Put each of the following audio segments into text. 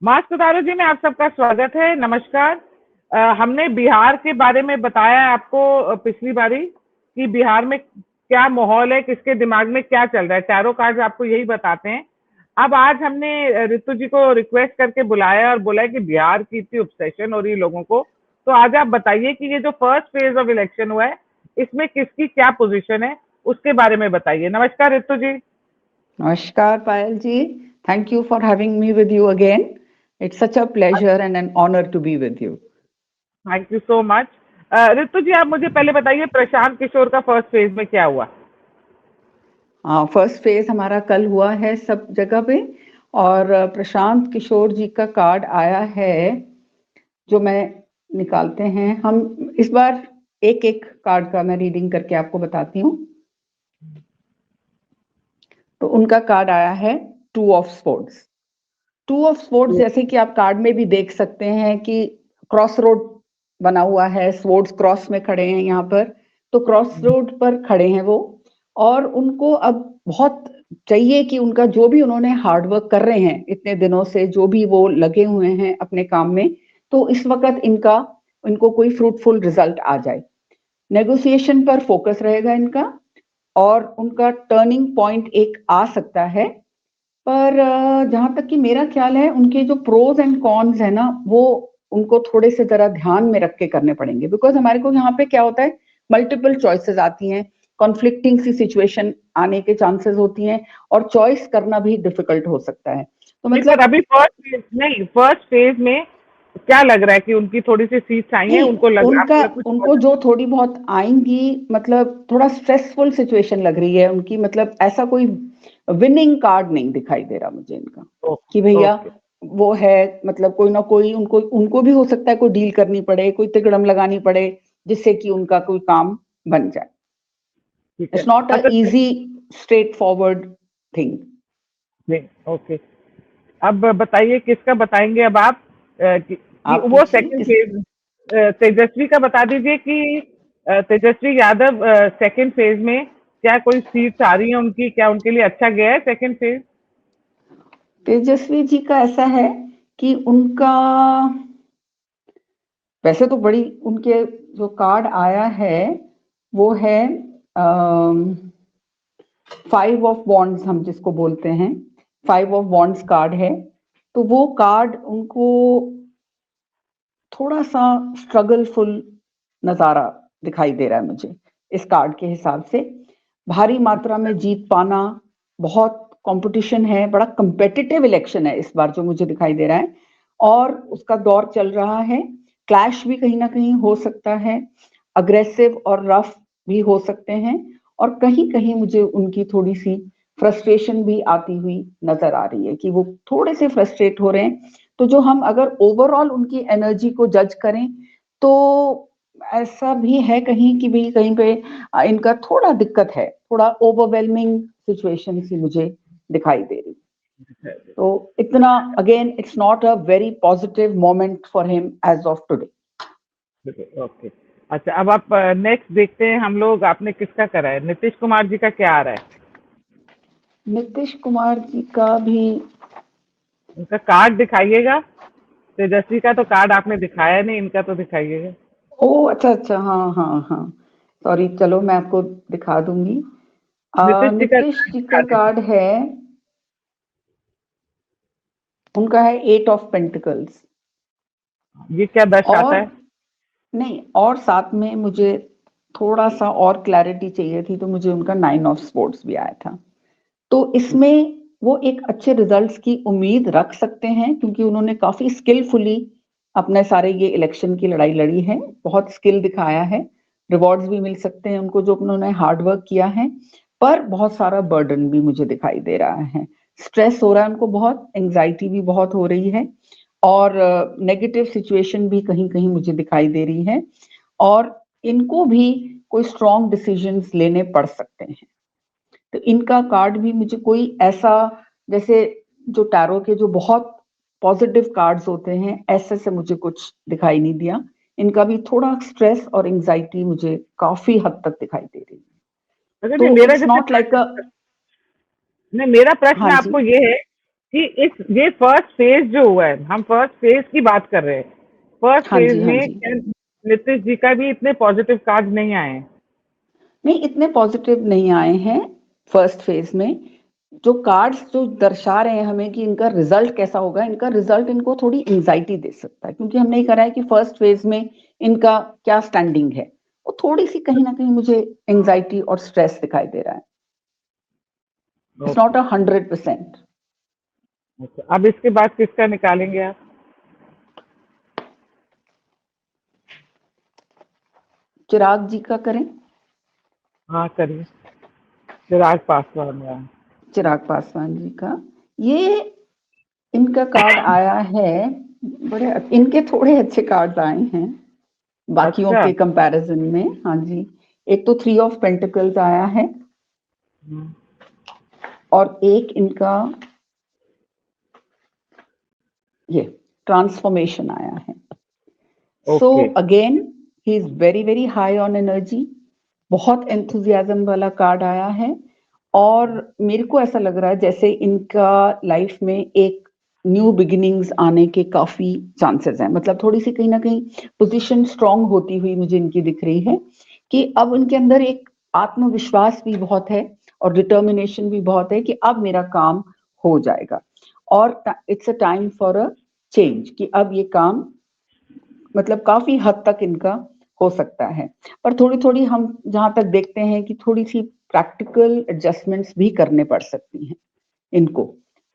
Mask उतारो जी में आप सबका स्वागत है। नमस्कार। हमने बिहार के बारे में बताया आपको पिछली बारी कि बिहार में क्या माहौल है, किसके दिमाग में क्या चल रहा है। टैरो कार्ड आपको यही बताते हैं। अब आज हमने ऋतु जी को रिक्वेस्ट करके बुलाया और बोला है कि बिहार की इतनी ऑब्सेशन हो रही है लोगों को, तो आज आप बताइए कि ये जो फर्स्ट फेज ऑफ इलेक्शन हुआ है इसमें किसकी क्या पोजीशन है, उसके बारे में बताइए। नमस्कार ऋतु जी। Namaskar, Payal ji. Thank you for having me with you again. It's such a pleasure and an honor to be with you. Thank you so much. Ritu ji, आप मुझे पहले बताइए प्रशांत किशोर का फर्स्ट फेज में क्या हुआ। फर्स्ट फेज हमारा कल हुआ है सब जगह पे, और प्रशांत किशोर जी का कार्ड आया है जो मैं निकालते हैं। हम इस बार एक एक कार्ड का मैं रीडिंग करके आपको बताती हूँ। तो उनका कार्ड आया है 2 ऑफ स्पोर्ट्स। 2 ऑफ स्पोर्ट्स जैसे कि आप कार्ड में भी देख सकते हैं कि क्रॉस रोड बना हुआ है, स्पोर्ट्स क्रॉस में खड़े हैं यहाँ पर। तो क्रॉस रोड पर खड़े हैं वो, और उनको अब बहुत चाहिए कि उनका जो भी उन्होंने हार्डवर्क कर रहे हैं इतने दिनों से, जो भी वो लगे हुए हैं अपने काम में, तो इस वक्त इनको कोई फ्रूटफुल रिजल्ट आ जाए। नेगोशिएशन पर फोकस रहेगा इनका, और उनका टर्निंग पॉइंट एक आ सकता है। पर जहां तक कि मेरा ख्याल है, उनके जो प्रोज एंड कॉन्स है ना, वो उनको थोड़े से जरा ध्यान में रख के करने पड़ेंगे। बिकॉज हमारे को यहाँ पे क्या होता है, मल्टीपल चॉइसेस आती हैं, कॉन्फ्लिक्टिंग सी सिचुएशन आने के चांसेस होती हैं, और चॉइस करना भी डिफिकल्ट हो सकता है। तो मतलब अभी फर्स्ट फेज में क्या लग रहा है कि उनकी थोड़ी सी सीट्स आई हैं, उनको लग रहा है उनको जो थोड़ी बहुत आएंगी, मतलब थोड़ा स्ट्रेसफुल सिचुएशन लग रही है उनकी। मतलब ऐसा कोई विनिंग कार्ड नहीं दिखाई दे रहा मुझे इनका, कि भैया वो है, मतलब कोई ना कोई उनको भी हो सकता है कोई डील करनी पड़े, कोई तिकड़म लगानी पड़े, जिससे कि उनका कोई काम बन जाए। It's not a easy straight forward thing. Okay, अब बताइए किसका बताएंगे अब आप, कि वो सेकंड फेज तेजस्वी का बता दीजिए कि तेजस्वी यादव सेकंड फेज में क्या कोई सीट्स आ रही है उनकी, क्या उनके लिए अच्छा गया है सेकंड फेज। तेजस्वी जी का ऐसा है कि उनका वैसे तो बड़ी, उनके जो कार्ड आया है वो है 5 ऑफ वॉन्ड्स, हम जिसको बोलते हैं 5 ऑफ वॉन्ड्स कार्ड है। तो वो कार्ड उनको थोड़ा सा स्ट्रगलफुल नजारा दिखाई दे रहा है मुझे इस कार्ड के हिसाब से। भारी मात्रा में जीत पाना, बहुत कंपटीशन है, बड़ा कंपेटिटिव इलेक्शन है इस बार जो मुझे दिखाई दे रहा है, और उसका दौर चल रहा है। क्लैश भी कहीं ना कहीं हो सकता है, अग्रेसिव और रफ भी हो सकते हैं, और कहीं कहीं मुझे उनकी थोड़ी सी फ्रस्ट्रेशन भी आती हुई नजर आ रही है कि वो थोड़े से फ्रस्ट्रेट हो रहे हैं। तो जो हम अगर ओवरऑल उनकी एनर्जी को जज करें, तो ऐसा भी है कहीं कि भाई कहीं पे इनका थोड़ा दिक्कत है, थोड़ा ओवरवेलमिंग सिचुएशन सी मुझे दिखाई दे रही। तो इतना, again it's not a very positive moment for him as of today. Okay, अच्छा, अब आप नेक्स्ट देखते हैं हम लोग, आपने किसका करा है। नीतीश कुमार जी का क्या आ रहा है। नीतीश कुमार जी का भी उनका कार्ड दिखाइएगा। तेजस्वी का तो कार्ड आपने दिखाया नहीं, इनका तो दिखाइएगा। ओ अच्छा अच्छा, हाँ हाँ हाँ, सॉरी, चलो मैं आपको दिखा दूंगी। नीतीश जी का कार्ड है, उनका है 8 ऑफ पेंटिकल्स। ये क्या दर्शाता है। नहीं, और साथ में मुझे थोड़ा सा और क्लैरिटी चाहिए थी, तो मुझे उनका 9 ऑफ स्पोर्ट्स भी आया था। तो इसमें वो एक अच्छे रिजल्ट्स की उम्मीद रख सकते हैं, क्योंकि उन्होंने काफी स्किलफुली अपने सारे ये इलेक्शन की लड़ाई लड़ी है, बहुत स्किल दिखाया है। रिवॉर्ड्स भी मिल सकते हैं उनको जो उन्होंने हार्डवर्क किया है। पर बहुत सारा बर्डन भी मुझे दिखाई दे रहा है, स्ट्रेस हो रहा है उनको, बहुत एंग्जाइटी भी बहुत हो रही है, और नेगेटिव सिचुएशन भी कहीं कहीं मुझे दिखाई दे रही है, और इनको भी कोई स्ट्रॉन्ग डिसीजंस लेने पड़ सकते हैं। तो इनका कार्ड भी मुझे कोई ऐसा, जैसे जो टैरो के जो बहुत पॉजिटिव कार्ड्स होते हैं, ऐसे से मुझे कुछ दिखाई नहीं दिया। इनका भी थोड़ा स्ट्रेस और एंग्जाइटी मुझे काफी हद तक दिखाई दे रही है। तो इट्स नॉट लाइक अ, नहीं, मेरा प्रश्न हाँ जी, आपको ये है कि इस ये फर्स्ट फेज जो हुआ है, हम फर्स्ट फेज की बात कर रहे हैं। फर्स्ट हाँ फेज जी, हाँ में जी। क्या नीतीश जी का भी इतने पॉजिटिव कार्ड नहीं आए हैं? नहीं, इतने पॉजिटिव नहीं आए हैं फर्स्ट फेज में। जो कार्ड्स जो दर्शा रहे हैं हमें कि इनका रिजल्ट कैसा होगा, इनका रिजल्ट इनको थोड़ी एंजाइटी दे सकता है, क्योंकि हमने ये करा है कि फर्स्ट फेज में इनका क्या स्टैंडिंग है। वो थोड़ी सी कहीं ना कहीं मुझे एंजाइटी और स्ट्रेस दिखाई दे रहा है। It's okay. नॉट 100%। अच्छा, अब इसके बाद किसका निकालेंगे आप? चिराग जी का करें। हाँ करिए। चिराग पासवान या? चिराग पासवान जी का, ये इनका कार्ड आया है। बड़े इनके थोड़े अच्छे कार्ड आए हैं बाकियों अच्छा। के कंपैरिजन में। हाँ जी, एक तो 3 ऑफ पेंटिकल्स आया है हम्म, और एक इनका ये ट्रांसफॉर्मेशन आया है। So okay. Again he is very very high on energy. बहुत एंथुजियाज्म वाला कार्ड आया है। और मेरे को ऐसा लग रहा है जैसे इनका लाइफ में एक न्यू बिगिनिंग्स आने के काफी चांसेस हैं। मतलब थोड़ी सी कहीं ना कहीं पोजीशन स्ट्रांग होती हुई मुझे इनकी दिख रही है कि अब उनके अंदर एक आत्मविश्वास भी बहुत है और डिटर्मिनेशन भी बहुत है कि अब मेरा काम हो जाएगा। और it's a time for a change, कि अब ये काम मतलब काफी हद तक इनका हो सकता है। पर थोड़ी थोड़ी हम जहां तक देखते हैं कि थोड़ी सी प्रैक्टिकल एडजस्टमेंट्स भी करने पड़ सकती हैं इनको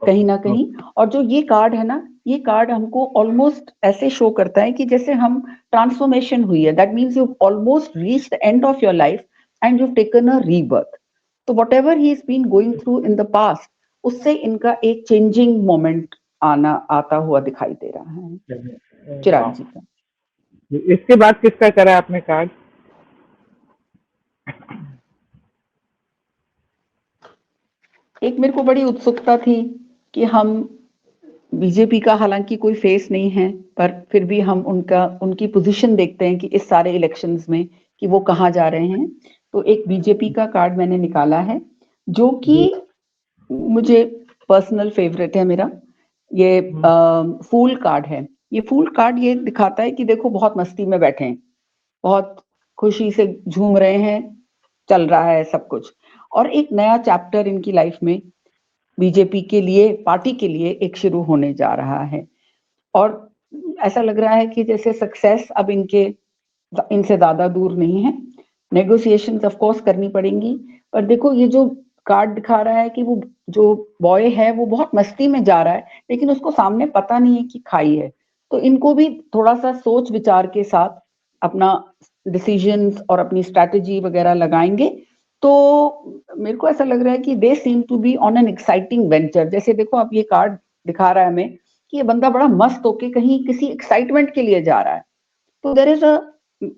कहीं ना कहीं। और जो ये कार्ड है ना, ये कार्ड हमको ऑलमोस्ट ऐसे शो करता है कि जैसे हम ट्रांसफॉर्मेशन हुई है। That means you almost reach the end of your life and you taken a rebirth. तो whatever he is been going through in the past, उससे इनका एक चेंजिंग मोमेंट आना आता हुआ दिखाई दे रहा है चिराग वाह। जी का। इसके बाद किसका करा आपने कार्ड? एक मेरे को बड़ी उत्सुकता थी कि हम बीजेपी का हालांकि कोई फेस नहीं है, पर फिर भी हम उनका उनकी पोजीशन देखते हैं कि इस सारे इलेक्शंस में कि वो कहाँ जा रहे हैं। तो एक बीजेपी का कार्ड मैंने निकाला है जो कि जी। मुझे पर्सनल फेवरेट है मेरा। ये फूल कार्ड है। ये फूल कार्ड ये दिखाता है कि देखो बहुत मस्ती में बैठे हैं, बहुत खुशी से झूम रहे हैं, चल रहा है सब कुछ। और एक नया चैप्टर इनकी लाइफ में बीजेपी के लिए, पार्टी के लिए एक शुरू होने जा रहा है। और ऐसा लग रहा है कि जैसे सक्सेस अब इनके इनसे ज्यादा दूर नहीं है। नेगोशिएशंस ऑफ कोर्स करनी पड़ेंगी। पर देखो ये जो कार्ड दिखा रहा है कि वो जो बॉय है वो बहुत मस्ती में जा रहा है, लेकिन उसको सामने पता नहीं है कि खाई है। तो इनको भी थोड़ा सा सोच विचार के साथ अपना डिसीजंस और अपनी स्ट्रैटेजी वगैरह लगाएंगे। तो मेरे को ऐसा लग रहा है कि they seem to be on an exciting venture. जैसे देखो आप, ये कार्ड दिखा रहा है हमें कि ये बंदा बड़ा मस्त होके कहीं किसी एक्साइटमेंट के लिए जा रहा है। तो there is a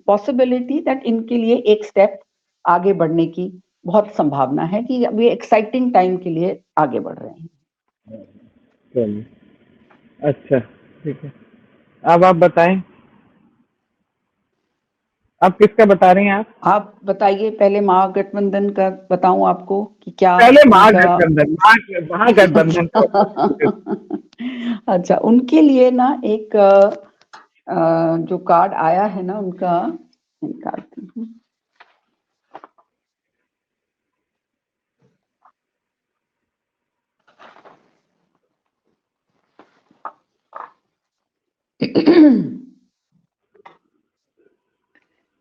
possibility that इनके लिए एक स्टेप आगे बढ़ने की बहुत संभावना है कि अब ये एक्साइटिंग टाइम के लिए आगे बढ़ रहे हैं। चलिए। अच्छा। ठीक है। अब आप बताएं। अब किसका बता रही हैं आप? आप बताइए, पहले महागठबंधन का बताऊं आपको कि क्या पहले उनका। महागठबंधन, महागठबंधन का बताइए। अच्छा, उनके लिए ना एक जो कार्ड आया है ना उनका, निकालती हूँ।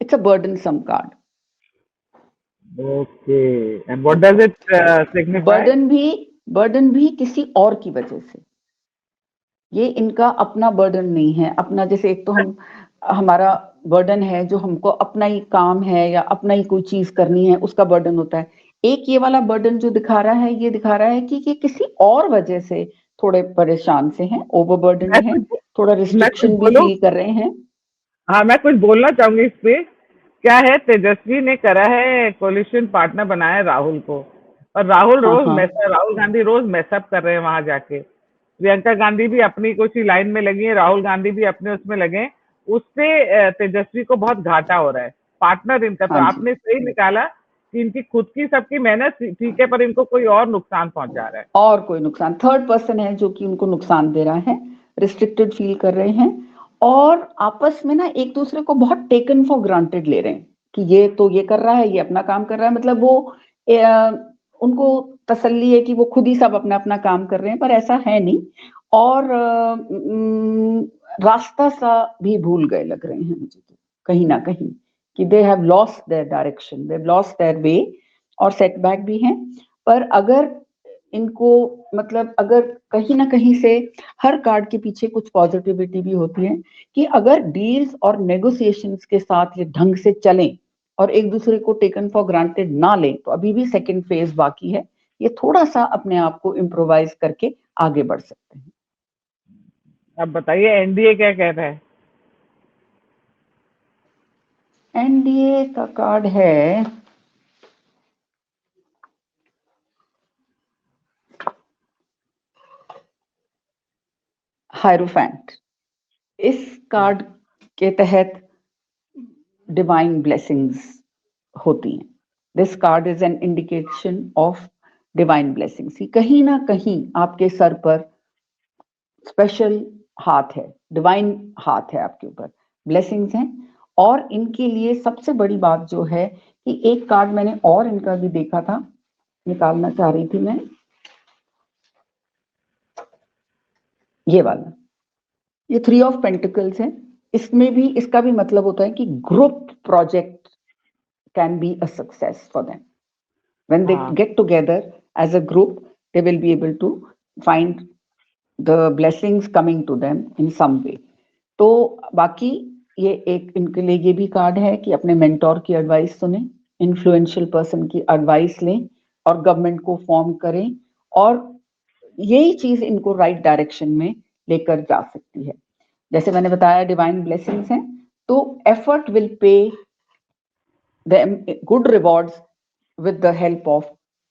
It's a burdensome card. Okay. And what does it signify? Burden भी किसी और की वजह से। ये इनका अपना बर्डन नहीं है। अपना जैसे एक तो हम हमारा बर्डन है जो हमको अपना ही काम है या अपना ही कोई चीज करनी है, उसका बर्डन होता है। एक ये वाला बर्डन जो दिखा रहा है, ये दिखा रहा है कि ये किसी और वजह से थोड़े परेशान से हैं, ओवरबर्डन मैं है, कुछ थोड़ा मैं कुछ रिस्ट्रिक्शन भी बोलूं? फील कर रहे हैं। हाँ, मैं कुछ बोलना चाहूंगी इस पे। क्या है, तेजस्वी ने करा है कोलिशन पार्टनर बनाया है राहुल को। और हाँ हाँ, राहुल गांधी रोज मैसअप कर रहे हैं वहां जाके। प्रियंका गांधी भी अपनी कुछ ही लाइन में लगी है, राहुल गांधी भी अपने उसमें लगे हैं। उससे तेजस्वी को बहुत घाटा हो रहा है। पार्टनर इनका, तो हाँ जी। आपने सही निकाला कि इनकी खुद की सबकी मेहनत ठीक है, पर इनको कोई और नुकसान पहुंचा रहा है, और कोई नुकसान, थर्ड पर्सन है जो कि उनको नुकसान दे रहा है, रिस्ट्रिक्टेड फील कर रहे हैं, और आपस में ना एक दूसरे को बहुत टेकन फॉर ग्रांटेड ले रहे हैं कि ये तो ये कर रहा है, ये अपना काम कर रहा है, मतलब वो उनको तसल्ली है कि वो खुद ही सब अपना अपना काम कर रहे हैं, पर ऐसा है नहीं। और रास्ता सा भी भूल गए लग रहे हैं मुझे तो, कहीं ना कहीं, कि they have lost their direction, they have lost their way, और सेटबैक भी हैं। पर अगर इनको, मतलब अगर कहीं ना कहीं से हर कार्ड के पीछे कुछ पॉजिटिविटी भी होती है, कि अगर डील्स और नेगोशिएशंस के साथ ये ढंग से चलें और एक दूसरे को टेकन फॉर ग्रांटेड ना लें, तो अभी भी सेकंड फेज बाकी है, ये थोड़ा सा अपने आप को इम्प्रोवाइज करके आगे बढ़ सकते हैं। अब बताइए एनडीए क्या कह रहा है? एनडीए का कार्ड है हायरोफेंट। इस कार्ड के तहत डिवाइन ब्लेसिंग्स होती हैं। This card is an indication of divine blessings. कहीं ना कहीं आपके सर पर स्पेशल हाथ है, डिवाइन हाथ है आपके ऊपर, ब्लेसिंग्स हैं। और इनके लिए सबसे बड़ी बात जो है कि एक कार्ड मैंने और इनका भी देखा था, निकालना चाह रही थी मैं, ये वाला, ये 3 ऑफ पेंटिकल्स है। इसमें भी, इसका भी मतलब होता है कि group project can be a success for them. When they get together as a group, they will be able to find the blessings coming to them in some way. तो बाकी ये एक इनके लिए ये भी कार्ड है कि अपने मेंटोर की एडवाइस सुने, इन्फ्लुएंशियल पर्सन की एडवाइस लें, और गवर्नमेंट को फॉर्म करें, और यही चीज इनको राइट डायरेक्शन में लेकर जा सकती है। जैसे मैंने बताया डिवाइन ब्लेसिंग्स हैं, तो effort will pay them good rewards with the help of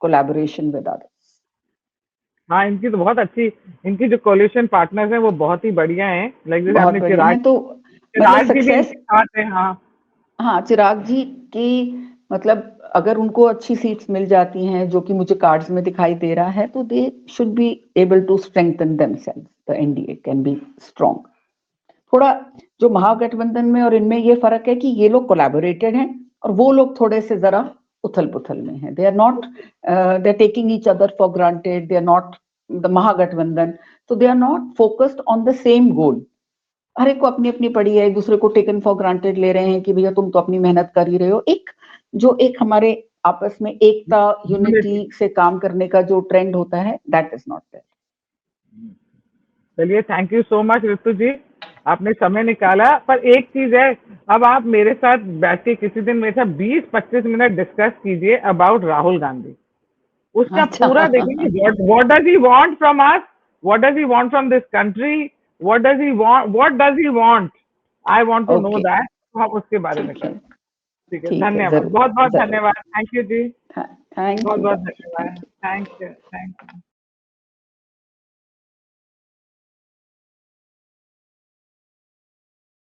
collaboration with others. हाँ, इनकी तो बहुत अच्छी, इनकी जो कोलिशन पार्टनर्स हैं वो बहुत ही बढ़िया हैं। लाइक जैसे बहुत आपने बढ़िया है, तो मतलब चिराग जी भी सक्सेस, इनके साथ हैं। हाँ, हाँ चिराग जी की, मतलब अगर उनको अच्छी सीट्स मिल जाती हैं जो कि मुझे कार्ड्स में दिखाई दे रहा है, तो they should be able to strengthen themselves, the NDA can be strong. थोड़ा जो महागठबंधन में और इनमें ये फर्क है कि ये लोग कोलैबोरेटेड हैं और वो लोग थोड़े से जरा उथल पुथल में हैं। They are not, they are taking each other for granted, they are not, the Mahagathbandhan, तो they are not focused on the same goal. हर एक को अपनी अपनी पड़ी है, एक दूसरे को टेकन फॉर ग्रांटेड ले रहे हैं कि भैया तुम तो अपनी मेहनत कर ही रहे हो। एक जो एक हमारे आपस में एकता, यूनिटी से काम करने का जो ट्रेंड होता है, दैट इज नॉट देयर। चलिए, thank you so much Ritu जी, आपने समय निकाला। पर एक चीज है, अब आप मेरे साथ बैठ के किसी दिन मेरे साथ 20-25 मिनट डिस्कस कीजिए अबाउट राहुल गांधी। उसका अच्छा। पूरा देखेंगे, what does he want from us, what does he want from this country, what does he want, I want to know okay, that. तो हम उसके बारे में ठीक है, करें। ठीक है, ठीक है, धन्यवाद, जरूर बहुत बहुत जरूर। धन्यवाद, थैंक यू जी, थैंक बहुत यू बहुत रमेश, धन्यवाद, thank you. Thank you, thank you.